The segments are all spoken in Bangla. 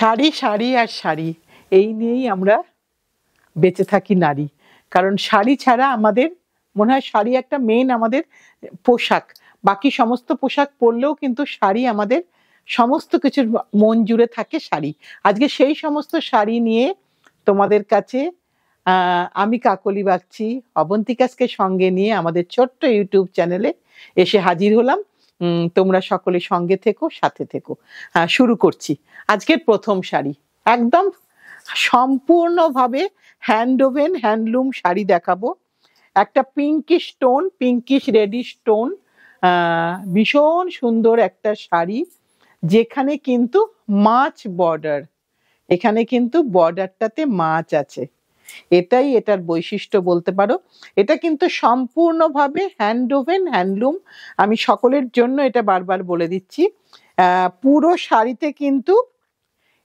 শাড়ি শাড়ি আর শাড়ি এই নিয়েই আমরা বেঁচে থাকি নারী। কারণ শাড়ি ছাড়া আমাদের মনে হয় শাড়ি একটা মেন আমাদের পোশাক। বাকি সমস্ত পোশাক পরলেও কিন্তু শাড়ি আমাদের সমস্ত কিছুর মন জুড়ে থাকে শাড়ি। আজকে সেই সমস্ত শাড়ি নিয়ে তোমাদের কাছে আমি কাকলি বাগচি অবন্তিকাসকে সঙ্গে নিয়ে আমাদের ছোট্ট ইউটিউব চ্যানেলে এসে হাজির হলাম। তোমরা সকলে সঙ্গে থেকো, সাথে থেকো। শুরু করছি। আজকের প্রথম শাড়ি একদম সম্পূর্ণভাবে হ্যান্ড ওভেন হ্যান্ডলুম শাড়ি দেখাবো। একটা pinkish tone, pinkish reddish tone, ভীষণ সুন্দর একটা শাড়ি, যেখানে কিন্তু মাছ বর্ডার, এখানে কিন্তু বর্ডারটাতে মাছ আছে, এটাই এটার বৈশিষ্ট্য বলতে পারো। এটা কিন্তু সম্পূর্ণভাবে হ্যান্ড ওভেন হ্যান্ডলুম। আমি সকলের জন্য এটা বারবার বলে দিচ্ছি। পুরো শাড়িতে কিন্তু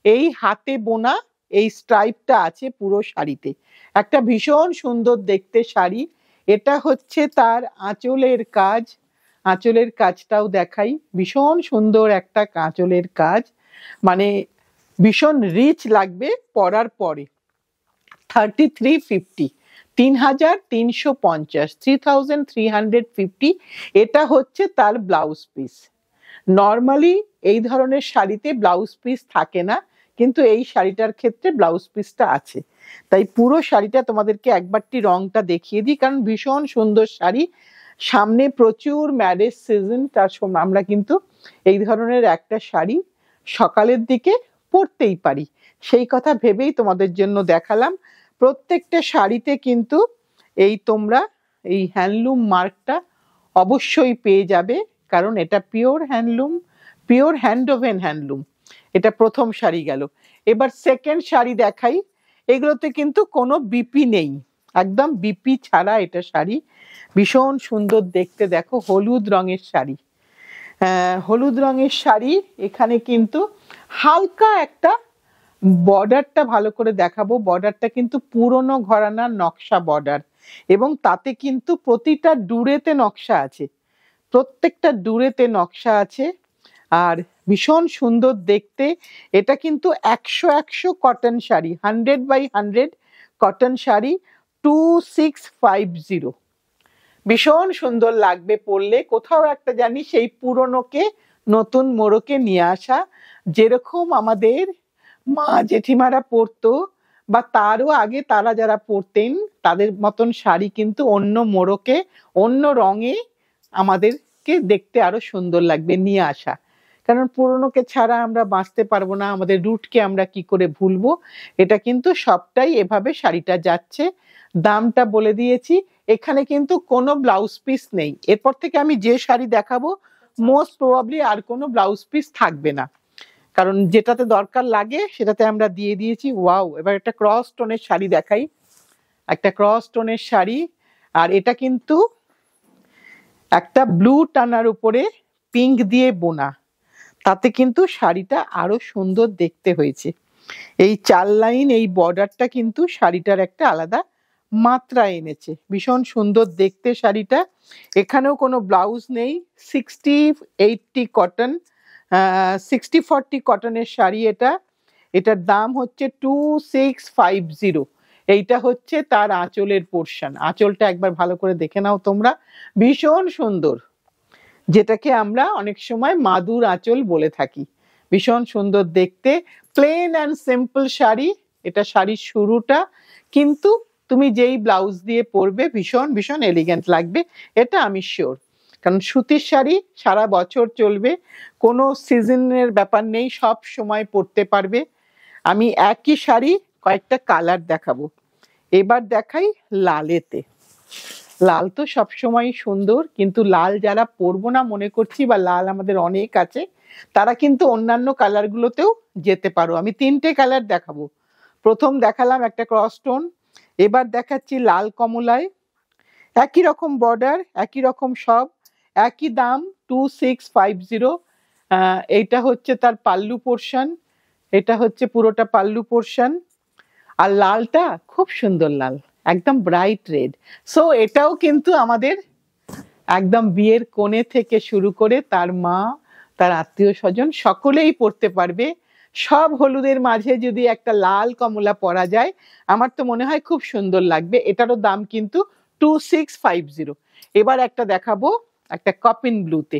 এই হাতে বোনা এই স্ট্রাইপটা আছে পুরো শাড়িতে। একটা ভীষণ সুন্দর দেখতে শাড়ি। এটা হচ্ছে তার আঁচলের কাজ। আঁচলের কাজটাও দেখাই, ভীষণ সুন্দর একটা আঁচলের কাজ, মানে ভীষণ রিচ লাগবে পরার পরে। 3350, 3350, 3350 এটা হচ্ছে তার ব্লাউজ পিস। নর্মালি এই ধরনের শাড়িতে ব্লাউজ পিস থাকে না, কিন্তু এই শাড়িটার ক্ষেত্রে ব্লাউজ পিসটা আছে। তাই পুরো শাড়িটা তোমাদেরকে একবারটি রংটা দেখিয়ে দিই, কারণ ভীষণ সুন্দর শাড়ি। সামনে প্রচুর ম্যারেজ সিজন, তার আমরা কিন্তু এই ধরনের একটা শাড়ি সকালের দিকে পরতেই পারি, সেই কথা ভেবেই তোমাদের জন্য দেখালাম। প্রত্যেকটা শাড়িতে কিন্তু এই তোমরা এই হ্যান্ডলুম মার্কটা অবশ্যই পেয়ে যাবে, কারণ এটা pure handloom, pure hand woven handloom. এটা প্রথম শাড়ি গেল। এবার সেকেন্ড শাড়ি দেখাই। এগুলোতে কিন্তু কোনো বিপি নেই, একদম বিপি ছাড়া এটা শাড়ি। ভীষণ সুন্দর দেখতে, দেখো হলুদ রঙের শাড়ি। হলুদ রঙের শাড়ি, এখানে কিন্তু হালকা একটা বর্ডারটা ভালো করে দেখাবো। বর্ডারটা কিন্তু পুরনো ঘরানা নকশা বর্ডার, এবং তাতে কিন্তু প্রতিটা ডুরেতে নকশা আছে, প্রত্যেকটা ডুরেতে নকশা আছে, আর ভীষণ সুন্দর দেখতে। এটা কিন্তু 100 কটন শাড়ি, 100/100 কটন শাড়ি, 2650। ভীষণ সুন্দর লাগবে পরলে। কোথাও একটা জানি সেই পুরনোকে নতুন মোড়কে নিয়ে আসা, যেরকম আমাদের মা জেঠিমারা পরতো, বা তারও আগে তারা যারা পরতেন, তাদের মতন শাড়ি কিন্তু অন্য মোড়কে অন্য রঙে আমাদেরকে দেখতে আরো সুন্দর লাগবে নিয়ে আসা। কারণ পুরনোকে ছাড়া আমরা বাঁচতে পারবো না, আমাদের রুটকে আমরা কি করে ভুলবো। এটা কিন্তু সবটাই এভাবে শাড়িটা যাচ্ছে। দামটা বলে দিয়েছি। এখানে কিন্তু কোনো ব্লাউজ পিস নেই। এরপর থেকে আমি যে শাড়ি দেখাবো মোস্ট প্রবাবলি আর কোনো ব্লাউজ পিস থাকবে না, কারণ যেটাতে দরকার লাগে সেটাতে আমরা দিয়ে দিয়েছি। ওয়াও, এবার একটা ক্রস টোনের শাড়ি দেখাই। একটা ক্রস টোনের শাড়ি, আর এটা কিন্তু একটা ব্লু টানার উপরে পিঙ্ক দিয়ে বোনা, তাতে কিন্তু শাড়িটা আরো সুন্দর দেখতে হয়েছে। এই 4 লাইন এই বর্ডারটা কিন্তু শাড়িটার একটা আলাদা মাত্রা এনেছে। ভীষণ সুন্দর দেখতে শাড়িটা। এখানেও কোনো ব্লাউজ নেই। 60/80 কটন, 60/40 কটনের শাড়ি এটা। এটার দাম হচ্ছে 2650। এইটা হচ্ছে তার আঁচলের পোর্শন। আঁচলটা একবার ভালো করে দেখে নাও তোমরা, ভীষণ সুন্দর, যেটাকে আমরা অনেক সময় মাদুর আঁচল বলে থাকি। ভীষণ সুন্দর দেখতে, প্লেন অ্যান্ড সিম্পল শাড়ি। এটা শাড়ির শুরুটা, কিন্তু তুমি যেই ব্লাউজ দিয়ে পরবে ভীষণ ভীষণ এলিগেন্ট লাগবে, এটা আমি শিওর। কারণ সুতির শাড়ি সারা বছর চলবে, কোনো সিজনের ব্যাপার নেই, সব সময় পরতে পারবে। আমি একই শাড়ি কয়েকটা কালার দেখাবো। এবার দেখাই লালেতে। লাল তো সবসময় সুন্দর, কিন্তু লাল যারা পরবো না মনে করছি, বা লাল আমাদের অনেক আছে, তারা কিন্তু অন্যান্য কালারগুলোতেও যেতে পারো। আমি 3টে কালার দেখাবো। প্রথম দেখালাম একটা ক্রস টোন, এবার দেখাচ্ছি লাল কমলায়। একই রকম বর্ডার, একই রকম সব, একই দাম 2650। এইটা হচ্ছে তার পাল্লু পোর্শন, এটা হচ্ছে পুরোটা পাল্লু পোর্শন। আর লালটা খুব সুন্দর লাল, একদম ব্রাইট রেড। সো এটাও কিন্তু আমাদের একদম বিয়ের কোণে থেকে শুরু করে তার মা, তার আত্মীয় স্বজন সকলেই পড়তে পারবে। সব হলুদের মাঝে যদি একটা লাল কমলা পরা যায়, আমার তো মনে হয় খুব সুন্দর লাগবে। এটারও দাম কিন্তু 2650। এবার একটা দেখাবো, একটা কপিন ব্লুতে।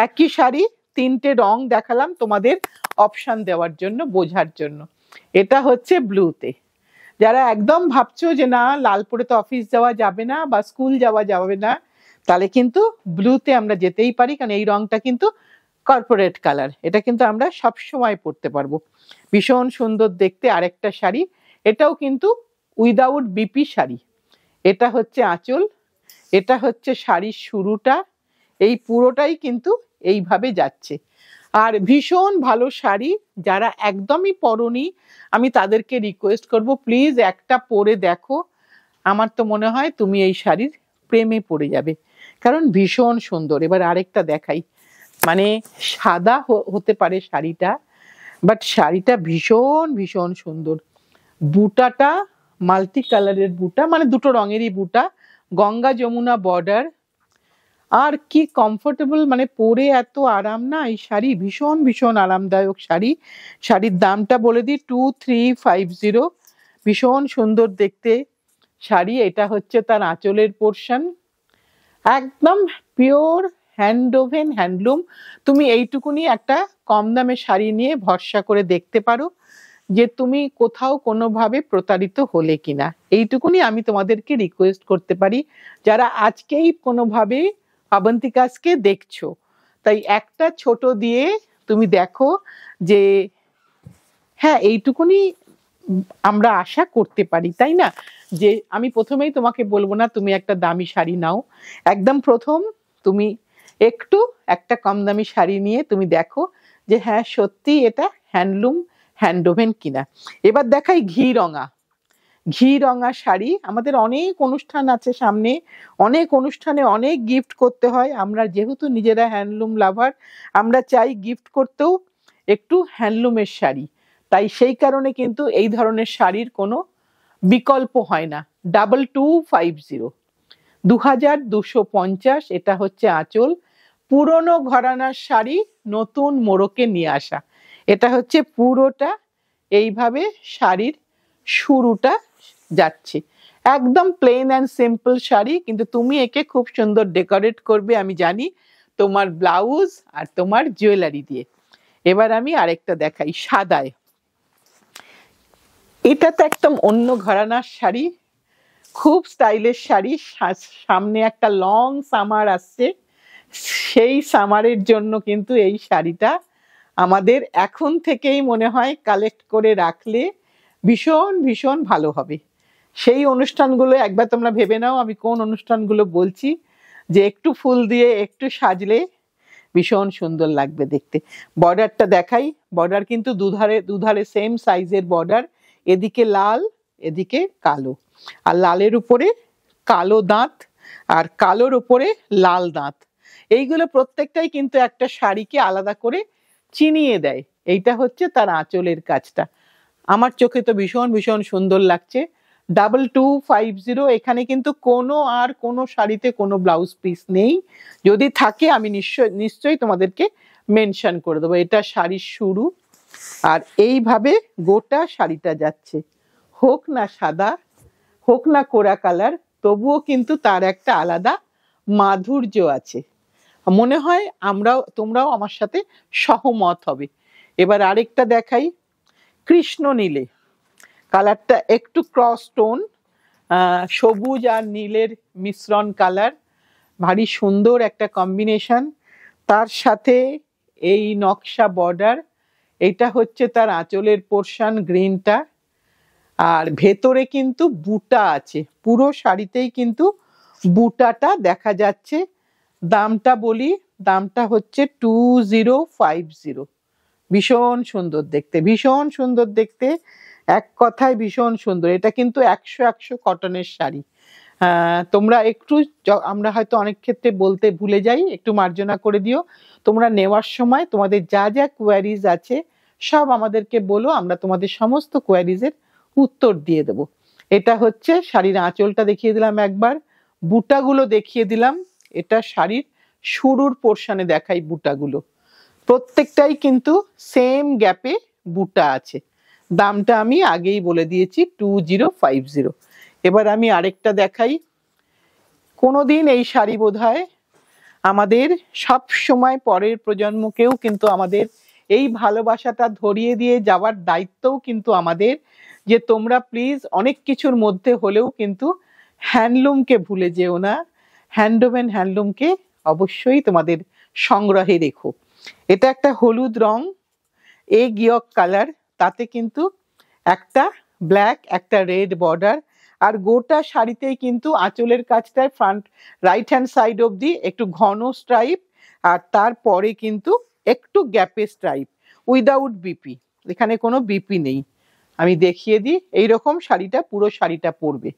একই শাড়ি, তিনটে রং দেখালাম তোমাদের অপশন দেওয়ার জন্য, বোঝার জন্য। এটা হচ্ছে ব্লুতে। যারা একদম ভাবছো যে না লাল পরে তো অফিস যাওয়া যাবে না বা স্কুল যাওয়া যাবে না, তাহলে কিন্তু ব্লুতে আমরা যেতেই পারি, কারণ এই রংটা কিন্তু কর্পোরেট কালার। এটা কিন্তু আমরা সব সময় পরতে পারবো। ভীষণ সুন্দর দেখতে আরেকটা শাড়ি। এটাও কিন্তু উইদাউট বিপি শাড়ি। এটা হচ্ছে আঁচল, এটা হচ্ছে শাড়ির শুরুটা, এই পুরোটাই কিন্তু এইভাবে যাচ্ছে। আর ভীষণ ভালো শাড়ি, যারা একদমই পরনি আমি তাদেরকে রিকোয়েস্ট করব প্লিজ একটা পরে দেখো। আমার তো মনে হয় তুমি এই শাড়ির প্রেমে পড়ে যাবে, কারণ ভীষণ সুন্দর। এবার আরেকটা দেখাই, মানে সাদা হতে পারে শাড়িটা, বাট শাড়িটা ভীষণ ভীষণ সুন্দর। বুটাটা মাল্টি কালারের বুটা, মানে দুটো রঙেরই বুটা, গঙ্গা যমুনা বর্ডার। আর কি কমফোর্টেবল, মানে পরে এত আরাম না এই শাড়ি, ভীষণ ভীষণ আরামদায়ক শাড়ি। শাড়ির দামটা বলে দিই 2350। ভীষণ সুন্দর দেখতে শাড়ি। এটা হচ্ছে তার আঁচলের পোর্শন, একদম পিওর হ্যান্ডওভেন হ্যান্ডলুম। তুমি এইটুকুনি একটা কম দামের শাড়ি নিয়ে ভরসা করে দেখতে পারো যে তুমি কোথাও কোনোভাবে প্রতারিত হলে কিনা। এইটুকুনি আমি তোমাদেরকে রিকোয়েস্ট করতে পারি, যারা আজকেই কোনোভাবে অবন্তিকাসকে দেখছো। তাই একটা ছোট দিয়ে তুমি দেখো যে হ্যাঁ এইটুকুনি আমরা আশা করতে পারি, তাই না? যে আমি প্রথমেই তোমাকে বলবো না তুমি একটা দামি শাড়ি নাও। একদম প্রথম তুমি একটু একটা কম দামি শাড়ি নিয়ে তুমি দেখো যে হ্যাঁ সত্যি এটা হ্যান্ডলুম হ্যান্ডওভেন কিনা। এবার দেখাই ঘি রঙা। ঘি রঙা শাড়ি। আমাদের অনেক অনুষ্ঠান আছে সামনে, অনেক অনুষ্ঠানে অনেক গিফট করতে হয়। আমরা যেহেতু নিজেরা হ্যান্ডলুম লাভার, আমরা চাই গিফট করতেও একটু হ্যান্ডলুমের শাড়ি। তাই সেই কারণে কিন্তু এই ধরনের শাড়ির কোনো বিকল্প হয় না। 2250, 2250। এটা হচ্ছে আঁচল। পুরনো ঘরানার শাড়ি নতুন মোড়কে নিয়ে আসা। এটা হচ্ছে পুরোটা এইভাবে শাড়ির শুরুটা যাচ্ছে। একদম প্লেন অ্যান্ড সিম্পল শাড়ি, কিন্তু তুমি একে খুব সুন্দর ডেকোরেট করবে আমি জানি, তোমার ব্লাউজ আর তোমার জুয়েলারি দিয়ে। এবার আমি আরেকটা দেখাই সাদায়। এটা তো একদম অন্য ঘরানার শাড়ি, খুব স্টাইলিশ শাড়ি। সামনে একটা লং সামার আসছে, সেই সামারের জন্য কিন্তু এই শাড়িটা আমাদের এখন থেকেই মনে হয় কালেক্ট করে রাখলে ভীষণ ভীষণ ভালো হবে। সেই অনুষ্ঠানগুলো একবার তোমরা ভেবে নাও আমি কোন অনুষ্ঠানগুলো বলছি, যে একটু ফুল দিয়ে একটু সাজলে ভীষণ সুন্দর লাগবে দেখতে। বর্ডারটা দেখাই। বর্ডার কিন্তু দুধারে দুধারে সেম সাইজের বর্ডার, এদিকে লাল এদিকে কালো, আর লালের উপরে কালো দাঁত আর কালোর উপরে লাল দাঁত। এইগুলো প্রত্যেকটাই কিন্তু একটা শাড়িকে আলাদা করে চিনিয়ে দেয়। এইটা হচ্ছে তার আঁচলের কাজটা। আমার চোখে তো ভীষণ ভীষণ সুন্দর লাগছে। 2250। এখানে কিন্তু কোনো শাড়িতে কোনো ব্লাউজ পিস নেই, যদি থাকে আমি নিশ্চয়ই তোমাদেরকে মেনশন করে দেবো। এটা শাড়ির শুরু, আর এইভাবে গোটা শাড়িটা যাচ্ছে। হোক না সাদা, হোক না কোরা কালার, তবুও কিন্তু তার একটা আলাদা মাধুর্য আছে। মনে হয় তোমরাও আমার সাথে সহমত হবে। এবার আরেকটা দেখাই, কৃষ্ণ নীলে। কালারটা একটু ক্রস টোন, সবুজ আর নীলের মিশ্রণ কালার, ভারী সুন্দর একটা কম্বিনেশন। তার সাথে এই নকশা বর্ডার। এটা হচ্ছে তার আঁচলের পোর্শন গ্রিনটা, আর ভেতরে কিন্তু বুটা আছে। পুরো শাড়িতেই কিন্তু বুটাটা দেখা যাচ্ছে। দামটা বলি, দামটা হচ্ছে 2050। ভীষণ সুন্দর দেখতে, ভীষণ সুন্দর দেখতে, এক কথায় ভীষণ সুন্দর। এটা কিন্তু 100 কটনের শাড়ি। তোমরা একটু, আমরা হয়তো অনেক ক্ষেত্রে বলতে ভুলে যাই, একটু মার্জনা করে দিও। তোমরা নেওয়ার সময় তোমাদের যা যা কোয়ারিজ আছে সব আমাদেরকে বলো, আমরা তোমাদের সমস্ত কোয়ারিজের উত্তর দিয়ে দেব। এটা হচ্ছে শাড়ির আঁচলটা দেখিয়ে দিলাম একবার, বুটাগুলো দেখিয়ে দিলাম। এটা শাড়ির শুরুর পোর্শনে দেখাই বুটাগুলো, প্রত্যেকটাই কিন্তু সেম গ্যাপে বুটা আছে। দামটা আমি আগেই বলে দিয়েছি 2050। এবার আমি আরেকটা দেখাই। কোনোদিন এই শাড়ি বোধহয় আমাদের সব সময় পরের প্রজন্মকেও কিন্তু আমাদের এই ভালোবাসাটা ধরিয়ে দিয়ে যাওয়ার দায়িত্বও কিন্তু আমাদের, যে তোমরা প্লিজ অনেক কিছুর মধ্যে হলেও কিন্তু হ্যান্ডলুমকে ভুলে যেও না। হ্যান্ডলুম অ্যান্ড হ্যান্ডলুমকে অবশ্যই তোমাদের সংগ্রহে রেখো। এটা একটা হলুদ রং, এ গিয়ক কালার, তাতে কিন্তু একটা ব্ল্যাক একটা রেড বর্ডার, আর গোটা শাড়িতেই কিন্তু আঁচলের কাছটায় ফ্রন্ট রাইট হ্যান্ড সাইড অবধি একটু ঘন স্ট্রাইপ, আর তারপরে কিন্তু একটু গ্যাপে স্ট্রাইপ, উইদাউট বিপি। এখানে কোনো বিপি নেই। আমি দেখিয়ে দিই, এইরকম শাড়িটা পুরো শাড়িটা পরবে।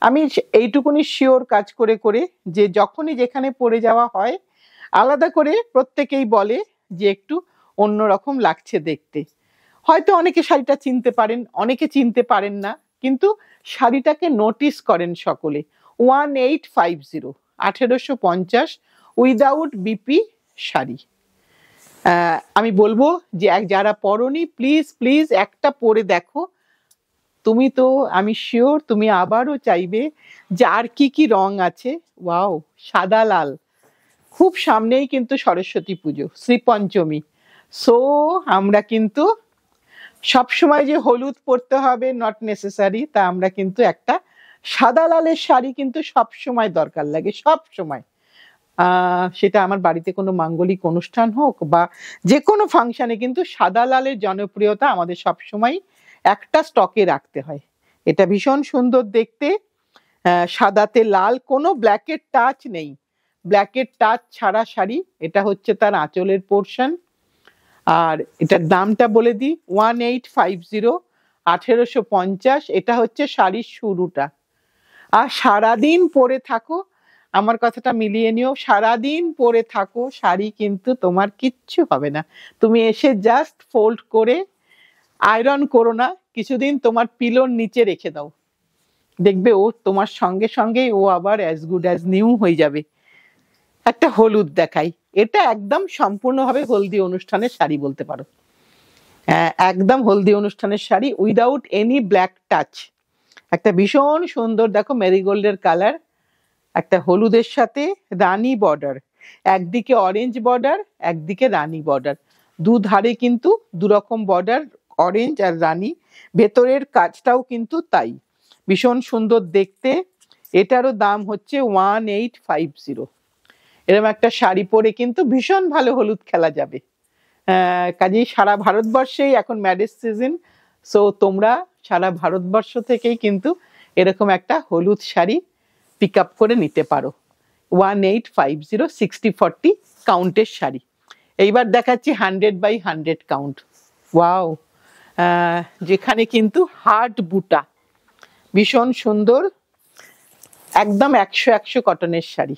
আমি এইটুকুনি শিওর কাজ করে করে যে যখনই যেখানে পরে যাওয়া হয় আলাদা করে প্রত্যেকেই বলে যে একটু অন্যরকম লাগছে দেখতে। হয়তো অনেকে শাড়িটা চিনতে পারেন, অনেকে চিনতে পারেন না, কিন্তু শাড়িটাকে নোটিস করেন সকলে। 1850, 1850 উইদাউট বিপি শাড়ি। আমি বলবো যে যারা পরনি প্লিজ প্লিজ একটা পরে দেখো। তুমি তো, আমি শিওর তুমি আবারও চাইবে যে আর কি কি রং আছে। ওয়াও, সাদা লাল। খুব সামনেই কিন্তু সরস্বতী পুজো, শ্রী পঞ্চমী। সো আমরা কিন্তু সবসময় যে হলুদ পরতে হবে নট নেসেসারি, তা আমরা কিন্তু একটা সাদা লালের শাড়ি কিন্তু সবসময় দরকার লাগে, সব সময়। সেটা আমার বাড়িতে কোনো মাঙ্গলিক অনুষ্ঠান হোক বা যে কোনো ফাংশনে কিন্তু সাদা লালের জনপ্রিয়তা আমাদের সবসময় একটা স্টকে রাখতে হয়। এটা ভীষণ সুন্দর দেখতে, সাদাতে লাল, কোনো ব্ল্যাকের টাচ নেই, ব্ল্যাকের টাচ ছাড়া শাড়ি। এটা হচ্ছে তার আঁচলের পোর্শন। আর এটার দামটা বলে দিই, 1850, 1850। এটা হচ্ছে শাড়ির শুরুটা। আর সারাদিন পরে থাকো, আমার কথাটা মিলিয়ে নিও, সারাদিন পরে থাকো শাড়ি, কিন্তু তোমার কিচ্ছু হবে না। তুমি এসে জাস্ট ফোল্ড করে আয়রন করো না, কিছুদিন তোমার পিলোর নিচে রেখে দাও, দেখবে ও তোমার সঙ্গে সঙ্গেই ও আবার অ্যাজ গুড অ্যাজ নিউ হয়ে যাবে। একটা হলুদ দেখাই, এটা একদম সম্পূর্ণভাবে হলদি অনুষ্ঠানের শাড়ি বলতে পারো। একদম হলদি অনুষ্ঠানের sari without any black touch. একটা ভীষণ সুন্দর, দেখো মেরিগোল্ডের কালার, একটা হলুদের সাথে রানী বর্ডার, একদিকে অরেঞ্জ বর্ডার একদিকে রানী বর্ডার, দুধারে কিন্তু দুরকম বর্ডার, অরেঞ্জ আর রানী। ভেতরের কাজটাও কিন্তু তাই, ভীষণ সুন্দর দেখতে। এটারও দাম হচ্ছে 1850। এরকম একটা শাড়ি পরে কিন্তু ভীষণ ভালো হলুদ খেলা যাবে। কাজেই সারা ভারতবর্ষেই এখন ম্যারেজ সিজন, সো তোমরা সারা ভারতবর্ষ থেকেই কিন্তু এরকম একটা হলুদ শাড়ি পিক আপ করে নিতে পারো। 1850, 60-40 কাউন্টের শাড়ি। এইবার দেখাচ্ছি 100/100 কাউন্ট। ওয়াও, যেখানে কিন্তু হার্ড বুটা, ভীষণ সুন্দর, একদম 100 কটনের শাড়ি।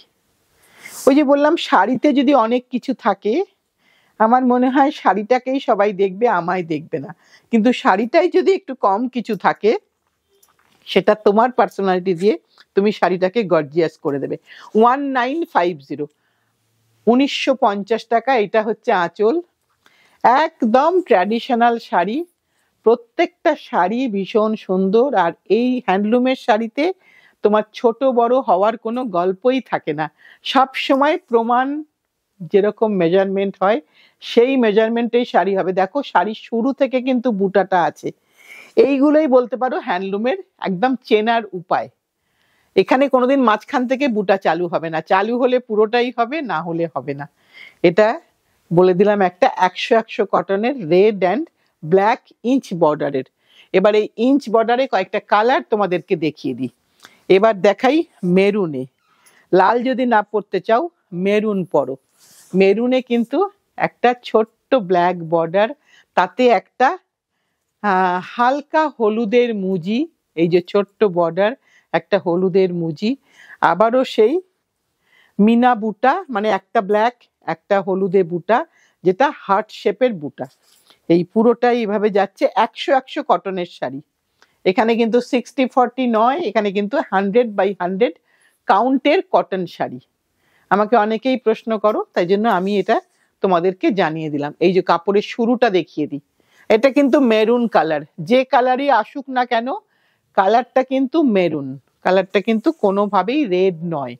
ওই যে বললাম শাড়িতে যদি অনেক কিছু থাকে, আমার মনে হয় শাড়িটাকেই সবাই দেখবে, আমায় দেখবে না। কিন্তু শাড়িটাই যদি একটু কম কিছু থাকে, সেটা তোমার পার্সোনালিটি দিয়ে তুমি শাড়িটাকে গর্জিয়াস করে দেবে। 1950, 1950 টাকা। এটা হচ্ছে আঁচল, একদম ট্র্যাডিশনাল শাড়ি। প্রত্যেকটা শাড়ি ভীষণ সুন্দর। আর এই হ্যান্ডলুমের শাড়িতে তোমার ছোট বড় হওয়ার কোনো গল্পই থাকে না, সব সময় প্রমাণ, যেরকম মেজারমেন্ট হয় সেই মেজারমেন্টেই শাড়ি হবে। দেখো শাড়ির শুরু থেকে কিন্তু বুটাটা আছে। এইগুলোই বলতে পারো হ্যান্ডলুমের একদম চেনার উপায়। এখানে কোনোদিন মাঝখান থেকে বুটা চালু হবে না, চালু হলে পুরোটাই হবে, না হলে হবে না। এটা বলে দিলাম একটা 100 কটনের রেড অ্যান্ড ব্ল্যাক ইঞ্চ বর্ডারের। এবার এই ইঞ্চ বর্ডারে কয়েকটা কালার তোমাদেরকে দেখিয়ে দিই। এবার দেখাই মেরুনে। লাল যদি না পরতে চাও মেরুন পরো। মেরুনে কিন্তু একটা ছোট্ট ব্ল্যাক বর্ডার, তাতে একটা হালকা হলুদের মুজি, এই যে ছোট্ট বর্ডার, একটা হলুদের মুজি, আবারও সেই মিনা বুটা, মানে একটা ব্ল্যাক একটা হলুদে বুটা, যেটা হার্ট শেপের বুটা। এই পুরোটাই এইভাবে যাচ্ছে। 100 কটনের শাড়ি। এখানে কিন্তু 60-40 নয়, এখানে কিন্তু 100/100 কাউন্টের কটন শাড়ি। আমাকে অনেকেই প্রশ্ন করো, তাই জন্য আমি এটা তোমাদেরকে জানিয়ে দিলাম। এই যে কাপড়ের শুরুটা দেখিয়ে দিই, এটা কিন্তু মেরুন কালার, যে কালারই আসুক না কেন কালারটা কিন্তু মেরুন, কালারটা কিন্তু কোনোভাবেই রেড নয়।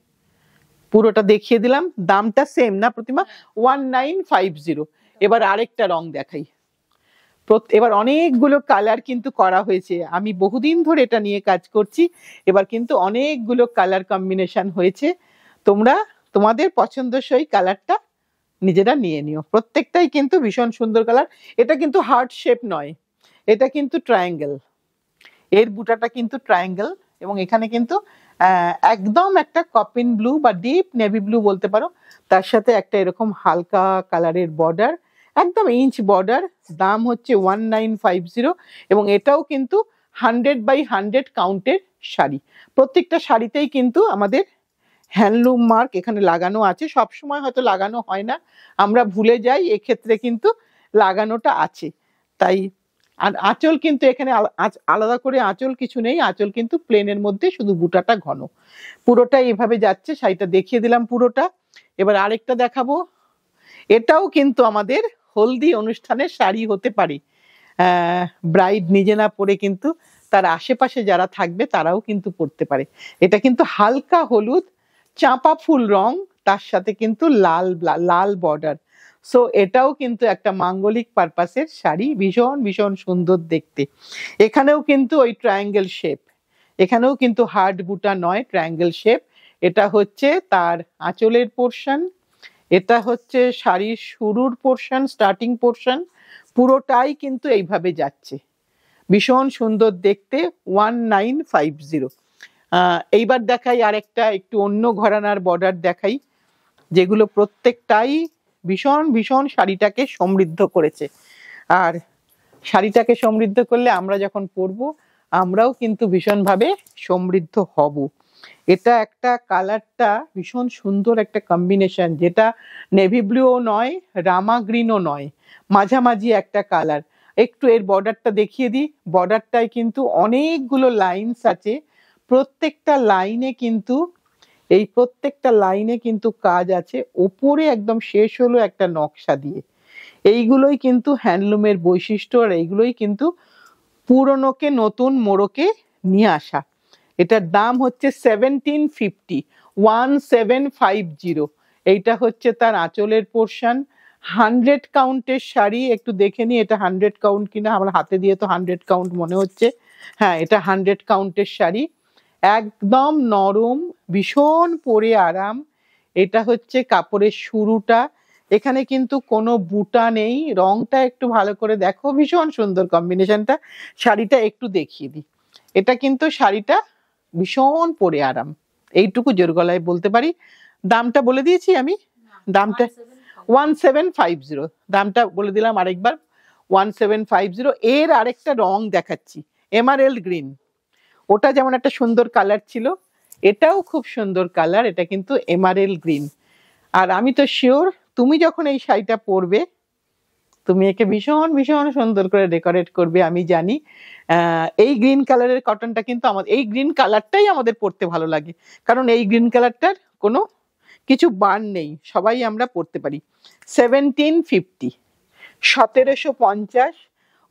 পুরোটা দেখিয়ে দিলাম, দামটা সেম না প্রতিমা? 1950। এবার আরেকটা রং দেখাই। এবার অনেকগুলো কালার কিন্তু করা হয়েছে, আমি বহুদিন ধরে এটা নিয়ে কাজ করছি, এবার কিন্তু অনেকগুলো কালার কম্বিনেশন হয়েছে। তোমরা তোমাদের পছন্দসই কালারটা নিজেরা নিয়ে নিও, প্রত্যেকটাই কিন্তু ভীষণ সুন্দর কালার। এটা কিন্তু হার্ট শেপ নয়, এটা কিন্তু ট্রায়াঙ্গেল, এর বুটাটা কিন্তু ট্রায়াঙ্গেল, এবং এখানে কিন্তু একদম একটা কপিন ব্লু বা ডিপ নেভি ব্লু বলতে পারো, তার সাথে একটা এরকম হালকা কালারের বর্ডার, একদম ইঞ্চ বর্ডার। দাম হচ্ছে 1950, এবং এটাও কিন্তু 100/100 কাউন্টের শাড়ি। প্রত্যেকটা শাড়িতেই কিন্তু আমাদের হ্যান্ডলুম মার্ক এখানে লাগানো আছে, সব সময় হয়তো লাগানো হয় না, আমরা ভুলে যাই, এক্ষেত্রে কিন্তু লাগানোটা আছে। তাই আর আঁচল কিন্তু এখানে আলাদা করে আঁচল কিছু নেই, আঁচল কিন্তু প্লেনের মধ্যে শুধু বুটাটা ঘন, পুরোটা এইভাবে যাচ্ছে। শাড়িটা দেখিয়ে দিলাম পুরোটা, এবার আরেকটা দেখাবো। এটাও কিন্তু আমাদের হলদি অনুষ্ঠানের শাড়ি হতে পারে, ব্রাইড নিজে না পরে কিন্তু তার আশেপাশে যারা থাকবে তারাও কিন্তু পরতে পারে। এটা কিন্তু হালকা হলুদ চাঁপা ফুল রং, তার সাথে কিন্তু লাল লাল বর্ডার। সো এটাও কিন্তু একটা মাঙ্গলিক পারপাসের শাড়ি, ভীষণ ভীষণ সুন্দর দেখতে। এখানেও কিন্তু ওই ট্রায়াঙ্গেল শেপ, এখানেও কিন্তু হার্ড বুটা নয়, ট্রায়াঙ্গেল শেপ। এটা হচ্ছে তার আঁচলের পোর্শন, এটা হচ্ছে শাড়ির শুরুর পোর্শন, স্টার্টিং পোর্শন, পুরোটাই কিন্তু এইভাবে যাচ্ছে, ভীষণ সুন্দর দেখতে। 1950। এইবার দেখাই আরেকটা একটু অন্য ঘরানার বর্ডার দেখাই, যেগুলো প্রত্যেকটাই ভীষণ ভীষণ শাড়িটাকে সমৃদ্ধ করেছে। আর শাড়িটাকে সমৃদ্ধ করলে আমরা যখন পরবো আমরাও কিন্তু ভীষণভাবে সমৃদ্ধ হব। এটা একটা কালারটা ভীষণ সুন্দর একটা কম্বিনেশন, যেটা নেভি ব্লুও নয় রামা গ্রিনও নয়, মাঝামাঝি একটা কালার। একটু এর বর্ডারটা দেখিয়ে দিই, বর্ডারটায় কিন্তু অনেকগুলো লাইনস আছে, প্রত্যেকটা লাইনে কিন্তু প্রত্যেকটা লাইনে কিন্তু কাজ আছে, ওপরে একদম শেষ হলো একটা নকশা দিয়ে। এইগুলোই কিন্তু হ্যান্ডলুমের বৈশিষ্ট্য, আর এইগুলোই কিন্তু পুরনোকে নতুন মোড়কে নিয়ে আসা। এটার দাম হচ্ছে 1750। এইটা হচ্ছে তার আঁচলের পোর্শন, 100 কাউন্টের শাড়ি। একটু দেখে নি এটা 100 কাউন্ট কিনা, আমার হাতে দিয়ে তো 100 কাউন্ট মনে হচ্ছে। হ্যাঁ, এটা 100 কাউন্টের শাড়ি, একদম নরম, ভীষণ পরে আরাম। এটা হচ্ছে কাপড়ের শুরুটা, এখানে কিন্তু কোনো বুটা নেই, রংটা একটু ভালো করে দেখো, ভীষণ সুন্দর কম্বিনেশনটা। শাড়িটা একটু দেখিয়ে দিই, এটা কিন্তু শাড়িটা ভীষণ পরে আরাম, এইটুকু জোর গলায় বলতে পারি। দামটা বলে দিয়েছি আমি, দামটা 1750, দামটা বলে দিলাম আরেকবার 1750। এর আরেকটা রং দেখাচ্ছি, এমারেল্ড গ্রিন। ওটা যেমন একটা সুন্দর কালার ছিল, এটাও খুব সুন্দর কালার, এটা কিন্তু এমারেল্ড গ্রিন। আর আমি তো শিওর তুমি যখন এই শাড়িটা পরবে তুমি একে ভীষণ ভীষণ সুন্দর করে ডেকোরেট করবে, আমি জানি। এই গ্রিন কালারের কটনটা কিন্তু আমাদের, এই গ্রিন কালারটাই আমাদের পরতে ভালো লাগে, কারণ এই গ্রিন কালারটার কোনো কিছু বার্ন নেই, সবাই আমরা পরতে পারি। 1750, 1750,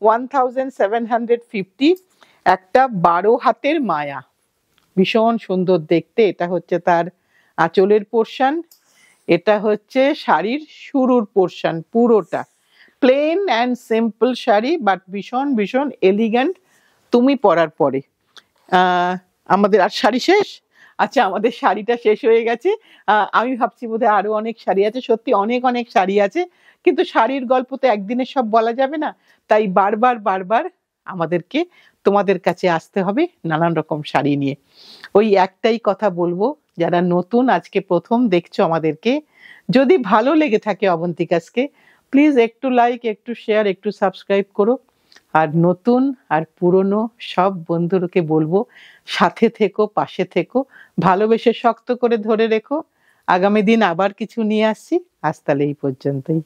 1750, একটা 12 হাতের মায়া, ভীষণ সুন্দর দেখতে। এটা হচ্ছে তার আঁচলের পোর্শন, এটা হচ্ছে শাড়ির শুরুর পোর্শন, পুরোটা plain and simple sari, but ভীষণ ভীষণ এলিগ্যান্ট তুমি পরার পরে। আমাদের আর শাড়ি শেষ? আচ্ছা, আমাদের শাড়িটা শেষ হয়ে গেছে। আমি ভাবছি বোধহয় আরো অনেক শাড়ি আছে, সত্যি অনেক অনেক শাড়ি আছে, কিন্তু শাড়ির গল্প তো একদিনে সব বলা যাবে না, তাই বারবার বারবার আমাদেরকে তোমাদের কাছে আসতে হবে নানান রকম শাড়ি নিয়ে। ওই একটাই কথা বলবো, যারা নতুন আজকে প্রথম দেখছো আমাদেরকে, যদি ভালো লেগে থাকে অবন্তিকাসকে, প্লিজ একটু লাইক, একটু শেয়ার, একটু সাবস্ক্রাইব করো। আর নতুন আর পুরনো সব বন্ধুদেরকে বলবো, সাথে থেকো, পাশে থেকো, ভালোবেসে শক্ত করে ধরে রেখো। আগামী দিন আবার কিছু নিয়ে আসছি, আজ তাহলে এই পর্যন্তই।